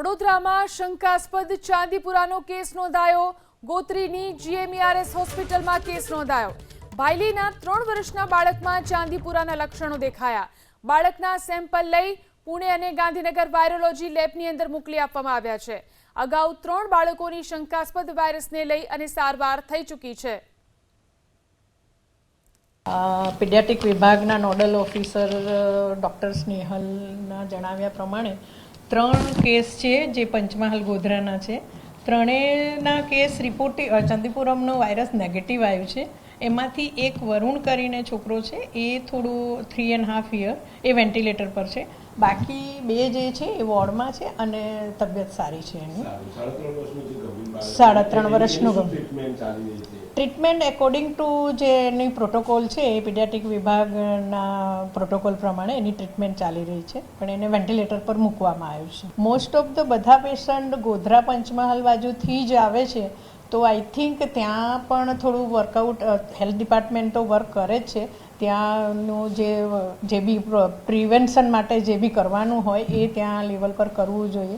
વડોદરામાં શંકાસ્પદ ચાંદીપુરાનો કેસ નોંધાયો। ગોત્રીની જીએમઈઆરએસ હોસ્પિટલમાં કેસ નોંધાયો। ભાઈલીના 3 વર્ષના બાળકમાં ચાંદીપુરાના લક્ષણો દેખાયા। બાળકના સેમ્પલ લઈ પુણે અને ગાંધીનગર વાયરોલોજી લેબની અંદર મોકલી આપવામાં આવ્યા છે। અગાઉ 3 બાળકોની શંકાસ્પદ વાયરસને લઈ અને સારવાર થઈ ચૂકી છે। પીડિયાટ્રિક વિભાગના નોડલ ઓફિસર ડૉક્ટર સ્નેહલના જણાવ્યા પ્રમાણે 3 કેસ છે જે પંચમહાલ ગોધરાના છે। ત્રણેયના કેસ રિપોર્ટ ચાંદીપુરમનો વાયરસ નેગેટિવ આવ્યો છે। એમાંથી એક વરુણ કરીને છોકરો છે, એ થોડું 3.5 યર એ વેન્ટિલેટર પર છે। બાકી 2 જે છે એ વોર્ડમાં છે અને તબિયત સારી છે એની। 3.5 વર્ષનું ટ્રીટમેન્ટ એકોર્ડિંગ ટુ જે એની પ્રોટોકોલ છે એ પીડિયાટ્રિક વિભાગના પ્રોટોકોલ પ્રમાણે એની ટ્રીટમેન્ટ ચાલી રહી છે, પણ એને વેન્ટિલેટર પર મૂકવામાં આવ્યું છે। મોસ્ટ ઓફ ધ બધા પેશન્ટ ગોધરા પંચમહાલ બાજુથી જ આવે છે, તો આઈ થિંક ત્યાં પણ થોડું વર્કઆઉટ હેલ્થ ડિપાર્ટમેન્ટ તો વર્ક કરે જ છે। ત્યાંનું જે બી પ્રિવેન્શન માટે જે બી કરવાનું હોય એ ત્યાં લેવલ પર કરવું જોઈએ।